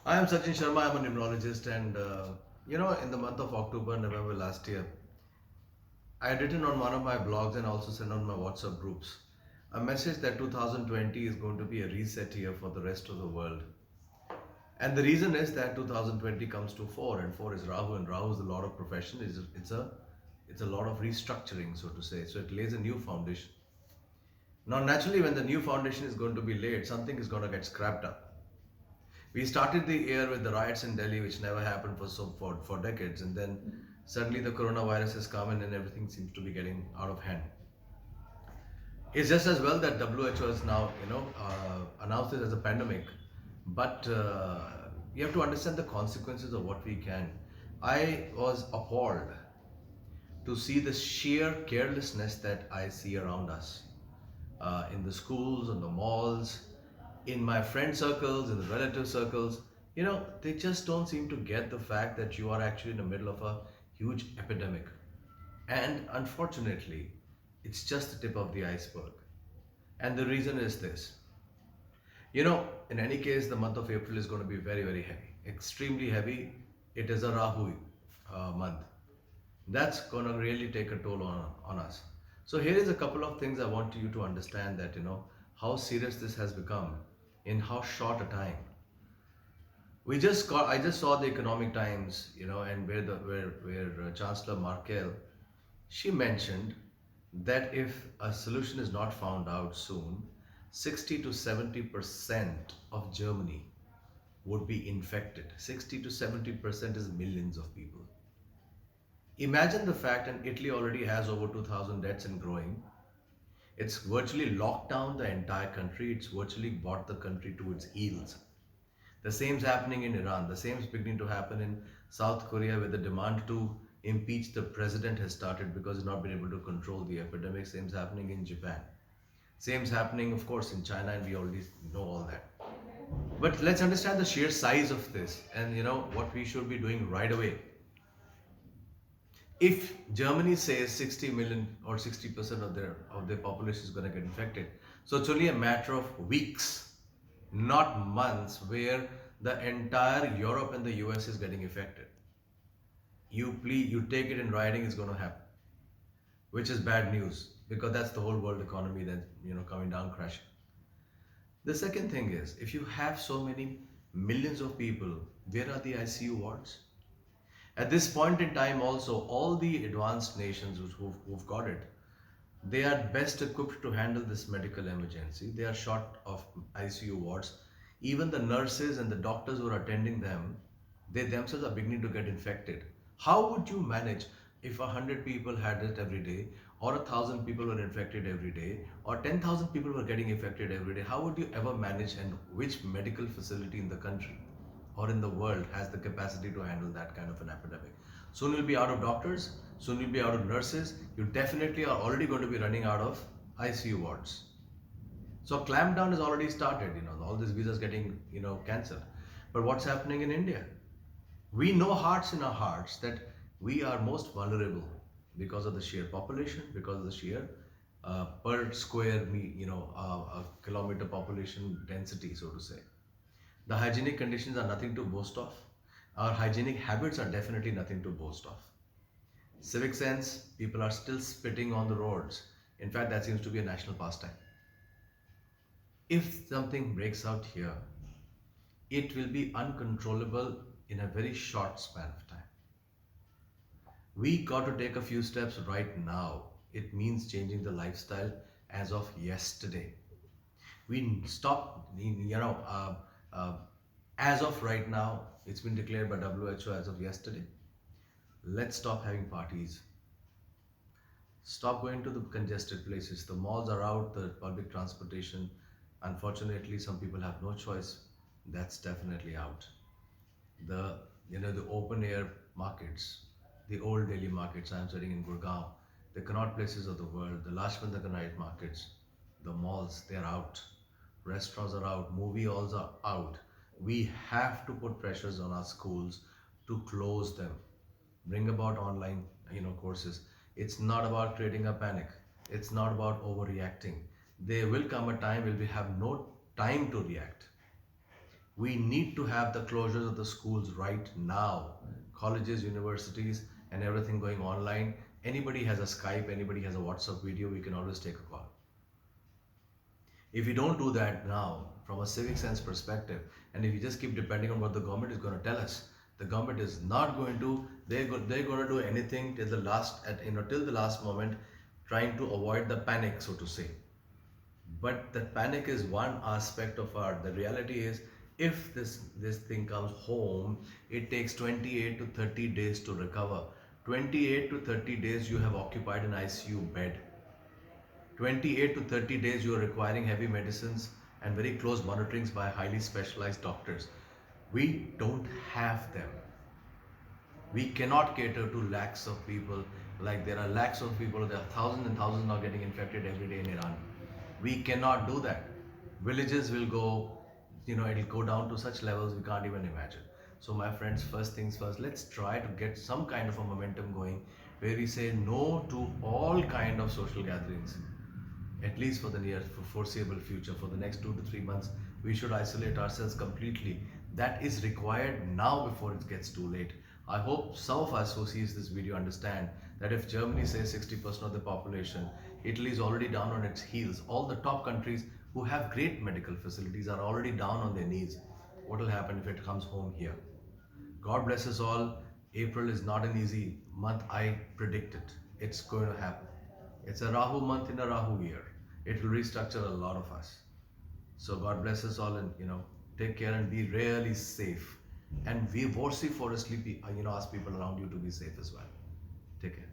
I am Sachin Sharma. I'm a neurologist, and in the month of October, November last year, I had written on one of my blogs and also sent on my WhatsApp groups a message that 2020 is going to be a reset year for the rest of the world. And the reason is that 2020 comes to four, and four is Rahu, and Rahu is a lot of profession. It's a lot of restructuring, so to say. So it lays a new foundation. Now, naturally, when the new foundation is going to be laid, something is going to get scrapped up. We started the year with the riots in Delhi, which never happened for decades, and then suddenly the coronavirus has come in, and everything seems to be getting out of hand. It's just as well that WHO has now, announced it as a pandemic, but you have to understand the consequences of what we can. I was appalled to see the sheer carelessness that I see around us, in the schools, in the malls, in my friend circles, in the relative circles. They just don't seem to get the fact that you are actually in the middle of a huge epidemic. And unfortunately, it's just the tip of the iceberg. And the reason is this. In any case, the month of April is going to be very, very heavy, extremely heavy. It is a Rahu month. That's going to really take a toll on us. So here is a couple of things I want you to understand, that how serious this has become in how short a time. I just saw the Economic Times, and where Chancellor Merkel, she mentioned that if a solution is not found out soon, 60 to 70% of Germany would be infected. 60 to 70% is millions of people. Imagine the fact, and Italy already has over 2,000 deaths and growing. It's virtually locked down the entire country. It's virtually brought the country to its heels. The same is happening in Iran. The same is beginning to happen in South Korea, where the demand to impeach the president has started because he's not been able to control the epidemic. Same is happening in Japan. Same is happening, of course, in China, and we already know all that. But let's understand the sheer size of this, and what we should be doing right away. If Germany says 60 million or 60% of their population is going to get infected, so it's only a matter of weeks, not months, where the entire Europe and the US is getting affected. You take it in writing, it's going to happen, which is bad news, because that's the whole world economy then coming down crashing. The second thing is, if you have so many millions of people, where are the ICU wards? At this point in time, also, all the advanced nations who've got it, they are best equipped to handle this medical emergency. They are short of ICU wards. Even the nurses and the doctors who are attending them, they themselves are beginning to get infected. How would you manage if 100 people had it every day, or 1,000 people were infected every day, or 10,000 people were getting infected every day? How would you ever manage, and which medical facility in the country or in the world has the capacity to handle that kind of an epidemic? Soon you'll be out of doctors, soon you'll be out of nurses, you definitely are already going to be running out of ICU wards. So a clampdown has already started, all these visas getting, cancelled. But what's happening in India? We know hearts in our hearts that we are most vulnerable because of the sheer population, because of the sheer per square kilometer population density, so to say. The hygienic conditions are nothing to boast of. Our hygienic habits are definitely nothing to boast of. Civic sense, people are still spitting on the roads. In fact, that seems to be a national pastime. If something breaks out here, it will be uncontrollable in a very short span of time. We got to take a few steps right now. It means changing the lifestyle as of yesterday. We stop, as of right now, it's been declared by WHO as of yesterday. Let's stop having parties. Stop going to the congested places. The malls are out, the public transportation. Unfortunately, some people have no choice. That's definitely out. The open air markets, the old Delhi markets. I'm sitting in Gurgaon. The Connaught places of the world, the Lashman night markets, the malls, they're out. Restaurants are out. Movie halls are out. We have to put pressures on our schools to close them. Bring about online, courses. It's not about creating a panic. It's not about overreacting. There will come a time when we have no time to react. We need to have the closures of the schools right now. Colleges, universities, and everything going online. Anybody has a Skype, anybody has a WhatsApp video, we can always take a call. If you don't do that now, from a civic sense perspective, and if you just keep depending on what the government is going to tell us, the government is not going to. They're going to do anything till the last till the last moment, trying to avoid the panic, so to say. But the panic is one aspect of art. The reality is, if this thing comes home, it takes 28 to 30 days to recover. 28 to 30 days you have occupied an ICU bed. 28 to 30 days you are requiring heavy medicines and very close monitorings by highly specialized doctors. We don't have them. We cannot cater to lakhs of people. Like there are lakhs of people, there are thousands and thousands now getting infected every day in Iran. We cannot do that. Villages will go, it'll go down to such levels we can't even imagine. So my friends, first things first, let's try to get some kind of a momentum going where we say no to all kind of social gatherings, at least for the near foreseeable future. For the next 2 to 3 months, we should isolate ourselves completely. That is required now before it gets too late. I hope some of us who sees this video understand that if Germany says 60% of the population, Italy is already down on its heels, all the top countries who have great medical facilities are already down on their knees. What will happen if it comes home here? God bless us all. April is not an easy month. I predict it. It's going to happen. It's a Rahu month in a Rahu year. It will restructure a lot of us. So God bless us all, and take care and be really safe. And we vociferously ask people around you to be safe as well. Take care.